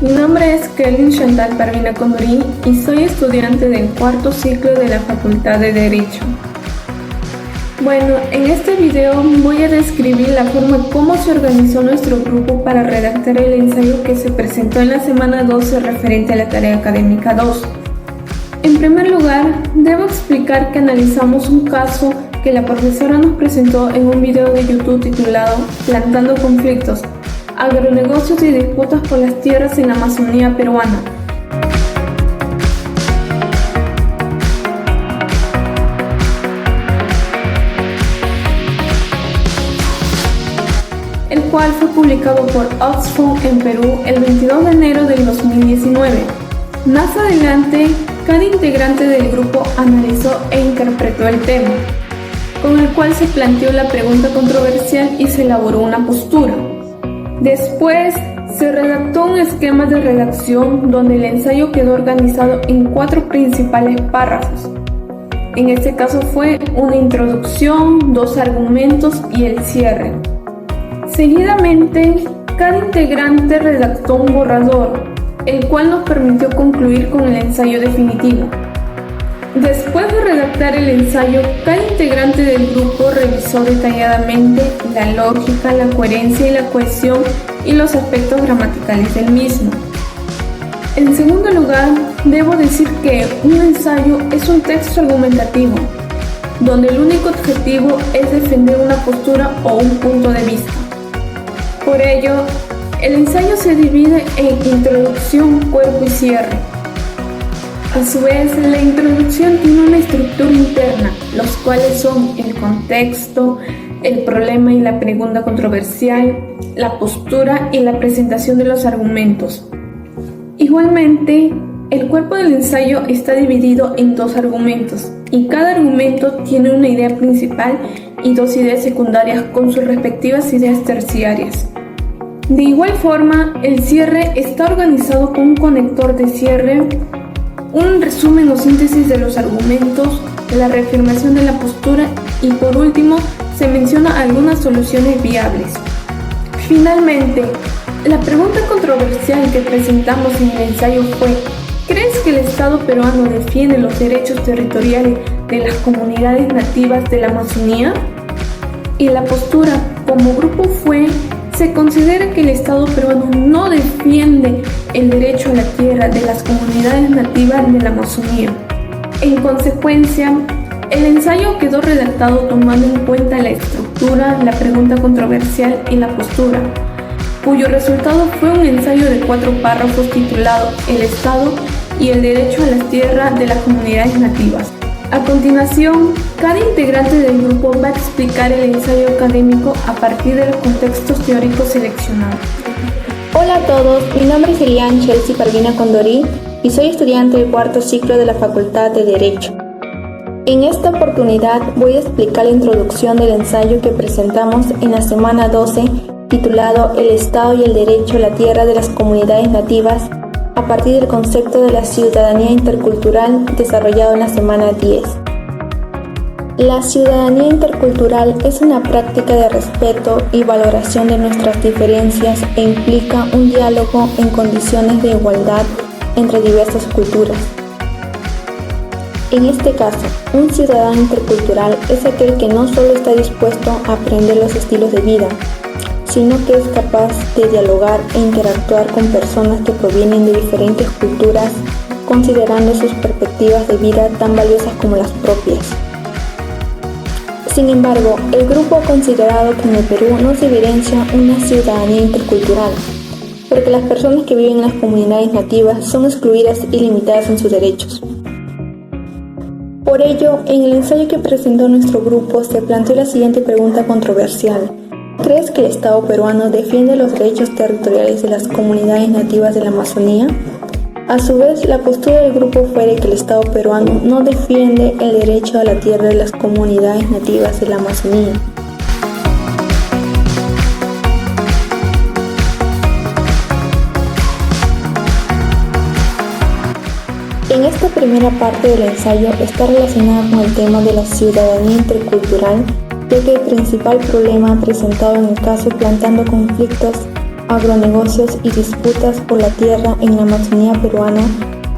Mi nombre es Kelly Chantal Parvina Condorí y soy estudiante del cuarto ciclo de la Facultad de Derecho. Bueno, en este video voy a describir la forma como se organizó nuestro grupo para redactar el ensayo que se presentó en la semana 12 referente a la tarea académica 2. En primer lugar, debo explicar que analizamos un caso que la profesora nos presentó en un video de YouTube titulado Plantando conflictos, agronegocios y disputas por las tierras en la Amazonía peruana. El cual fue publicado por Oxfam en Perú el 22 de enero del 2019. Más adelante, cada integrante del grupo analizó e interpretó el tema, con el cual se planteó la pregunta controversial y se elaboró una postura. Después, se redactó un esquema de redacción donde el ensayo quedó organizado en 4 principales párrafos. En este caso fue una introducción, 2 argumentos y el cierre. Seguidamente, cada integrante redactó un borrador, el cual nos permitió concluir con el ensayo definitivo. Después de redactar el ensayo, cada integrante del grupo revisó detalladamente la lógica, la coherencia y la cohesión y los aspectos gramaticales del mismo. En segundo lugar, debo decir que un ensayo es un texto argumentativo, donde el único objetivo es defender una postura o un punto de vista. Por ello, el ensayo se divide en introducción, cuerpo y cierre. A su vez, la introducción tiene una estructura interna, los cuales son el contexto, el problema y la pregunta controversial, la postura y la presentación de los argumentos. Igualmente, el cuerpo del ensayo está dividido en 2 argumentos, y cada argumento tiene una idea principal y 2 ideas secundarias con sus respectivas ideas terciarias. De igual forma, el cierre está organizado con un conector de cierre, un resumen o síntesis de los argumentos, la reafirmación de la postura y por último se menciona algunas soluciones viables. Finalmente, la pregunta controversial que presentamos en el ensayo fue: ¿crees que el Estado peruano defiende los derechos territoriales de las comunidades nativas de la Amazonía? Y la postura como grupo fue: se considera que el Estado peruano no defiende el derecho a la tierra de las comunidades nativas de la Amazonía. En consecuencia, el ensayo quedó redactado tomando en cuenta la estructura, la pregunta controversial y la postura, cuyo resultado fue un ensayo de 4 párrafos titulado El Estado y el derecho a las tierras de las comunidades nativas. A continuación, cada integrante del grupo va a explicar el ensayo académico a partir de los contextos teóricos seleccionados. Hola a todos, mi nombre es Elian Chelsea Parvina Condorí y soy estudiante del cuarto ciclo de la Facultad de Derecho. En esta oportunidad voy a explicar la introducción del ensayo que presentamos en la semana 12 titulado El Estado y el derecho a la tierra de las comunidades nativas a partir del concepto de la ciudadanía intercultural desarrollado en la semana 10. La ciudadanía intercultural es una práctica de respeto y valoración de nuestras diferencias e implica un diálogo en condiciones de igualdad entre diversas culturas. En este caso, un ciudadano intercultural es aquel que no solo está dispuesto a aprender los estilos de vida, sino que es capaz de dialogar e interactuar con personas que provienen de diferentes culturas, considerando sus perspectivas de vida tan valiosas como las propias. Sin embargo, el grupo ha considerado que en el Perú no se evidencia una ciudadanía intercultural, porque las personas que viven en las comunidades nativas son excluidas y limitadas en sus derechos. Por ello, en el ensayo que presentó nuestro grupo se planteó la siguiente pregunta controversial: ¿crees que el Estado peruano defiende los derechos territoriales de las comunidades nativas de la Amazonía? A su vez, la postura del grupo fue de que el Estado peruano no defiende el derecho a la tierra de las comunidades nativas de la Amazonía. En esta primera parte del ensayo está relacionada con el tema de la ciudadanía intercultural, ya que el principal problema presentado en el caso Plantando conflictos agronegocios y disputas por la tierra en la Amazonía peruana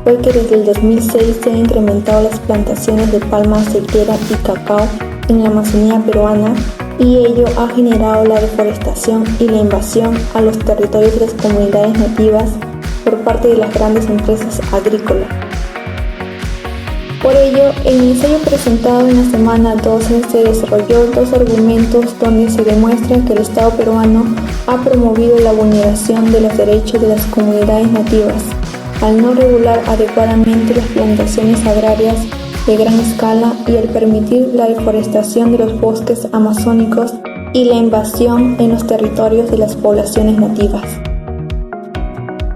fue que desde el 2006 se han incrementado las plantaciones de palma aceitera y cacao en la Amazonía peruana, y ello ha generado la deforestación y la invasión a los territorios de las comunidades nativas por parte de las grandes empresas agrícolas. Por ello, en el ensayo presentado en la semana 12 se desarrolló dos argumentos donde se demuestra que el Estado peruano ha promovido la vulneración de los derechos de las comunidades nativas al no regular adecuadamente las plantaciones agrarias de gran escala y al permitir la deforestación de los bosques amazónicos y la invasión en los territorios de las poblaciones nativas.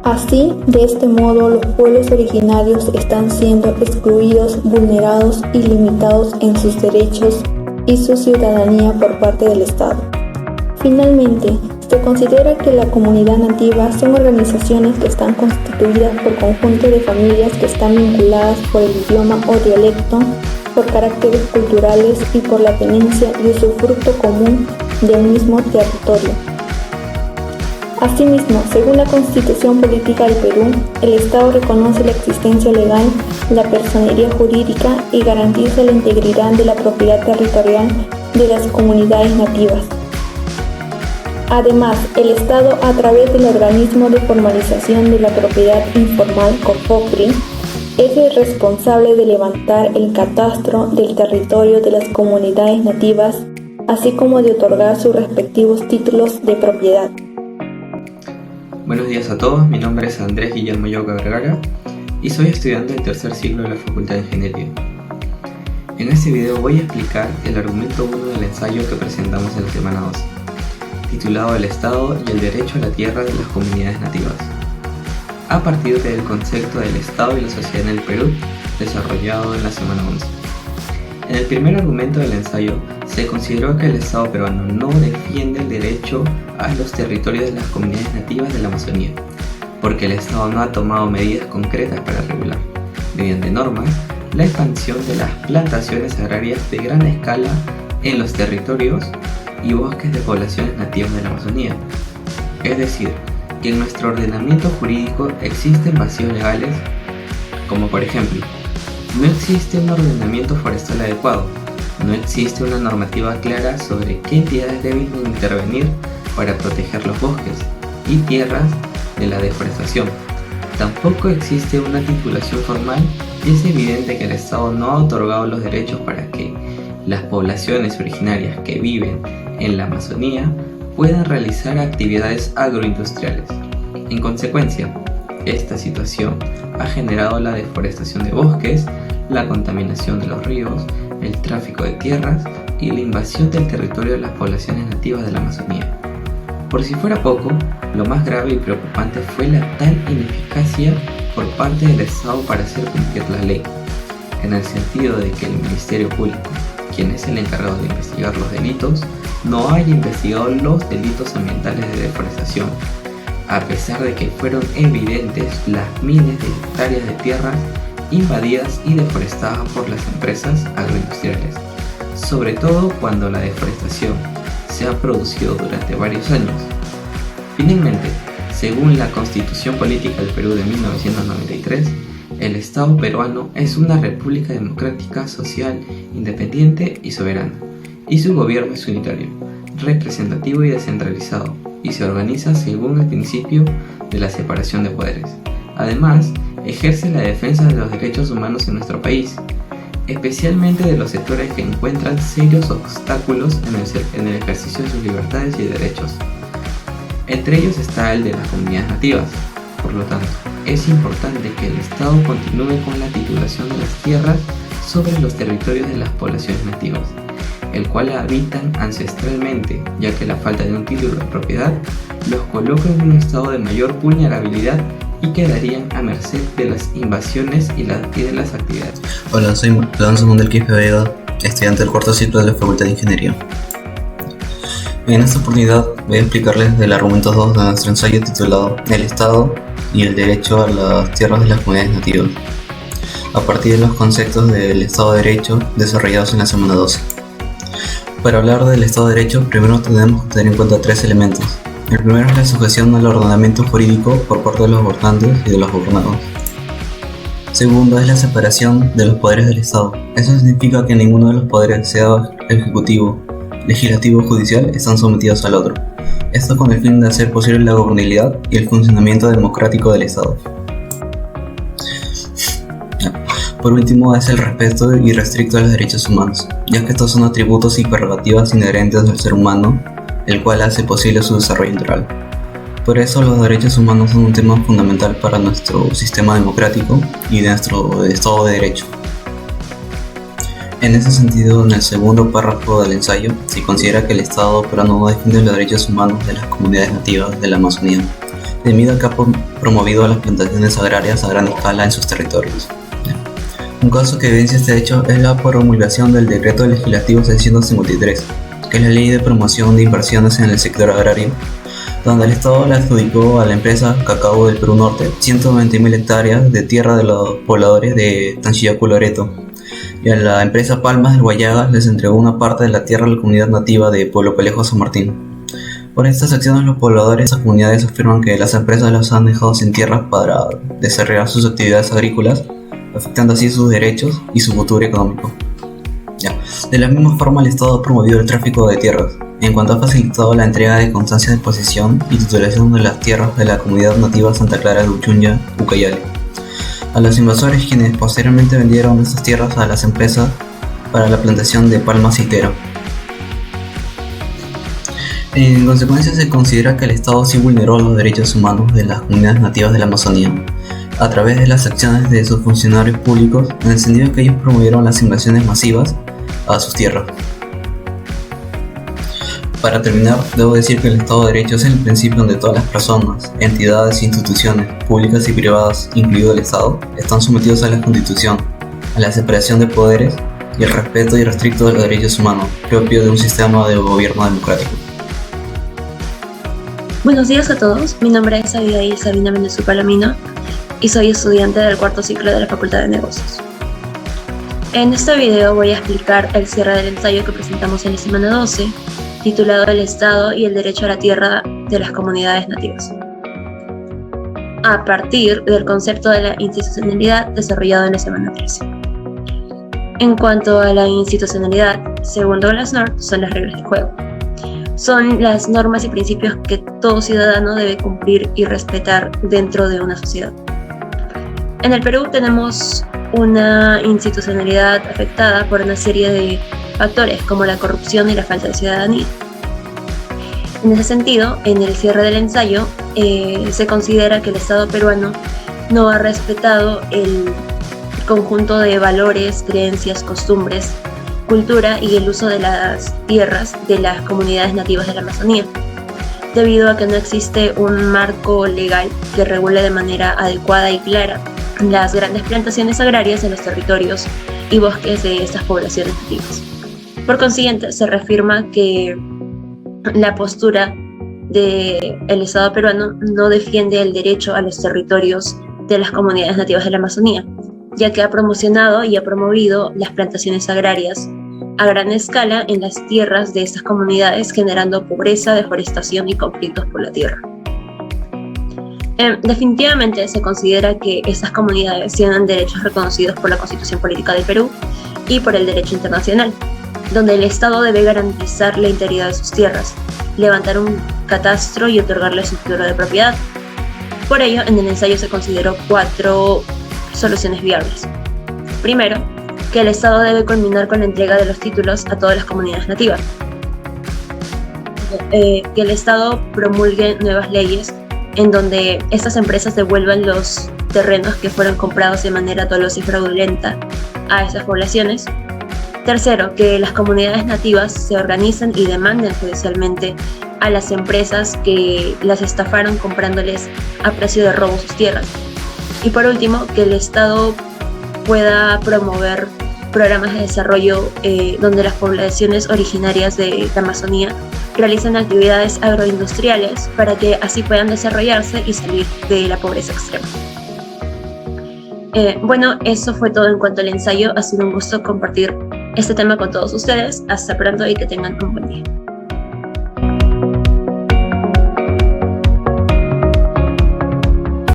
Así, de este modo, los pueblos originarios están siendo excluidos, vulnerados y limitados en sus derechos y su ciudadanía por parte del Estado. Finalmente, se considera que la comunidad nativa son organizaciones que están constituidas por conjuntos de familias que están vinculadas por el idioma o dialecto, por caracteres culturales y por la tenencia y usufructo común del mismo territorio. Asimismo, según la Constitución Política del Perú, el Estado reconoce la existencia legal, la personería jurídica y garantiza la integridad de la propiedad territorial de las comunidades nativas. Además, el Estado, a través del Organismo de Formalización de la Propiedad Informal, COFOPRI, es el responsable de levantar el catastro del territorio de las comunidades nativas, así como de otorgar sus respectivos títulos de propiedad. Buenos días a todos, mi nombre es Andrés Guillermo Yoca Vergara y soy estudiante del tercer ciclo de la Facultad de Ingeniería. En este video voy a explicar el argumento 1 del ensayo que presentamos en la semana 12, titulado El Estado y el derecho a la tierra de las comunidades nativas, a partir del concepto del Estado y la sociedad en el Perú, desarrollado en la semana 11. En el primer argumento del ensayo, se consideró que el Estado peruano no defiende el derecho a los territorios de las comunidades nativas de la Amazonía, porque el Estado no ha tomado medidas concretas para regular, mediante normas, la expansión de las plantaciones agrarias de gran escala en los territorios y bosques de poblaciones nativas de la Amazonía. Es decir, que en nuestro ordenamiento jurídico existen vacíos legales, como por ejemplo, no existe un ordenamiento forestal adecuado, no existe una normativa clara sobre qué entidades deben intervenir para proteger los bosques y tierras de la deforestación. Tampoco existe una titulación formal y es evidente que el Estado no ha otorgado los derechos para que las poblaciones originarias que viven en la Amazonía puedan realizar actividades agroindustriales. En consecuencia, esta situación ha generado la deforestación de bosques, la contaminación de los ríos, el tráfico de tierras y la invasión del territorio de las poblaciones nativas de la Amazonía. Por si fuera poco, lo más grave y preocupante fue la tal ineficacia por parte del Estado para hacer cumplir la ley, en el sentido de que el Ministerio Público, quien es el encargado de investigar los delitos, no haya investigado los delitos ambientales de deforestación, a pesar de que fueron evidentes las miles de hectáreas de tierras invadidas y deforestadas por las empresas agroindustriales, sobre todo cuando la deforestación se ha producido durante varios años. Finalmente, según la Constitución Política del Perú de 1993, el Estado peruano es una república democrática, social, independiente y soberana, y su gobierno es unitario, representativo y descentralizado, y se organiza según el principio de la separación de poderes. Además, ejerce la defensa de los derechos humanos en nuestro país, especialmente de los sectores que encuentran serios obstáculos en el ejercicio de sus libertades y derechos. Entre ellos está el de las comunidades nativas. Por lo tanto, es importante que el Estado continúe con la titulación de las tierras sobre los territorios de las poblaciones nativas, el cual habitan ancestralmente, ya que la falta de un título de propiedad los coloca en un estado de mayor vulnerabilidad y quedarían a merced de las invasiones y de las actividades. Hola, soy Alonso Mundelquist Vega, estudiante del cuarto ciclo de la Facultad de Ingeniería. En esta oportunidad voy a explicarles del argumento 2 de nuestro ensayo titulado El Estado y el derecho a las tierras de las comunidades nativas, a partir de los conceptos del Estado de Derecho desarrollados en la semana 12. Para hablar del Estado de Derecho, primero tenemos que tener en cuenta tres elementos: El primero es la sujeción al ordenamiento jurídico por parte de los gobernantes y de los gobernados. Segundo es la separación de los poderes del Estado. Eso significa que ninguno de los poderes, sea ejecutivo, legislativo o judicial, están sometidos al otro. Esto con el fin de hacer posible la gobernabilidad y el funcionamiento democrático del Estado. Por último es el respeto irrestricto de los derechos humanos, ya que estos son atributos y prerrogativas inherentes del ser humano, el cual hace posible su desarrollo integral. Por eso los derechos humanos son un tema fundamental para nuestro sistema democrático y de nuestro Estado de Derecho. En ese sentido, en el segundo párrafo del ensayo, se considera que el Estado peruano no defiende los derechos humanos de las comunidades nativas de la Amazonía, debido a que ha promovido las plantaciones agrarias a gran escala en sus territorios. Un caso que evidencia este hecho es la promulgación del Decreto Legislativo 653, que es la Ley de Promoción de Inversiones en el Sector Agrario, donde el Estado le adjudicó a la empresa Cacao del Perú Norte 120.000 hectáreas de tierra de los pobladores de Tanchillacu Loreto, y a la empresa Palmas del Guayaga les entregó una parte de la tierra a la comunidad nativa de Pueblo Pelejo San Martín. Por estas acciones, los pobladores de esas comunidades afirman que las empresas los han dejado sin tierras para desarrollar sus actividades agrícolas, afectando así sus derechos y su futuro económico. De la misma forma, el Estado ha promovido el tráfico de tierras, en cuanto ha facilitado la entrega de constancias de posesión y titulación de las tierras de la comunidad nativa Santa Clara de Uchunlla, Ucayali, a los invasores, quienes posteriormente vendieron estas tierras a las empresas para la plantación de palma aceitera. En consecuencia, se considera que el Estado sí vulneró los derechos humanos de las comunidades nativas de la Amazonía, a través de las acciones de sus funcionarios públicos, en el sentido de que ellos promovieron las invasiones masivas a sus tierras. Para terminar, debo decir que el Estado de Derecho es el principio donde todas las personas, entidades e instituciones, públicas y privadas, incluido el Estado, están sometidos a la Constitución, a la separación de poderes y el respeto irrestricto de los derechos humanos, propio de un sistema de gobierno democrático. Buenos días a todos, mi nombre es Abigail Sabina Menezú Palomino y soy estudiante del cuarto ciclo de la Facultad de Negocios. En este video voy a explicar el cierre del ensayo que presentamos en la semana 12, titulado El Estado y el Derecho a la Tierra de las Comunidades Nativas, a partir del concepto de la institucionalidad desarrollado en la semana 13. En cuanto a la institucionalidad, según Douglas North, son las reglas del juego. Son las normas y principios que todo ciudadano debe cumplir y respetar dentro de una sociedad. En el Perú tenemos una institucionalidad afectada por una serie de factores como la corrupción y la falta de ciudadanía. En ese sentido, en el cierre del ensayo, se considera que el Estado peruano no ha respetado el conjunto de valores, creencias, costumbres, cultura y el uso de las tierras de las comunidades nativas de la Amazonía, debido a que no existe un marco legal que regule de manera adecuada y clara las grandes plantaciones agrarias en los territorios y bosques de estas poblaciones nativas. Por consiguiente, se reafirma que la postura del Estado peruano no defiende el derecho a los territorios de las comunidades nativas de la Amazonía, ya que ha promocionado y ha promovido las plantaciones agrarias a gran escala en las tierras de estas comunidades, generando pobreza, deforestación y conflictos por la tierra. Definitivamente se considera que estas comunidades tienen derechos reconocidos por la Constitución Política del Perú y por el derecho internacional, donde el Estado debe garantizar la integridad de sus tierras, levantar un catastro y otorgarles su título de propiedad. Por ello, en el ensayo se consideró 4 soluciones viables. Primero, que el Estado debe culminar con la entrega de los títulos a todas las comunidades nativas. Que el Estado promulgue nuevas leyes en donde estas empresas devuelvan los terrenos que fueron comprados de manera dolosa y fraudulenta a esas poblaciones. Tercero, que las comunidades nativas se organicen y demanden judicialmente a las empresas que las estafaron comprándoles a precio de robo sus tierras. Y por último, que el Estado pueda promover programas de desarrollo donde las poblaciones originarias de la Amazonía realicen actividades agroindustriales para que así puedan desarrollarse y salir de la pobreza extrema. Bueno, eso fue todo en cuanto al ensayo. Ha sido un gusto compartir este tema con todos ustedes. Hasta pronto y que tengan un buen día.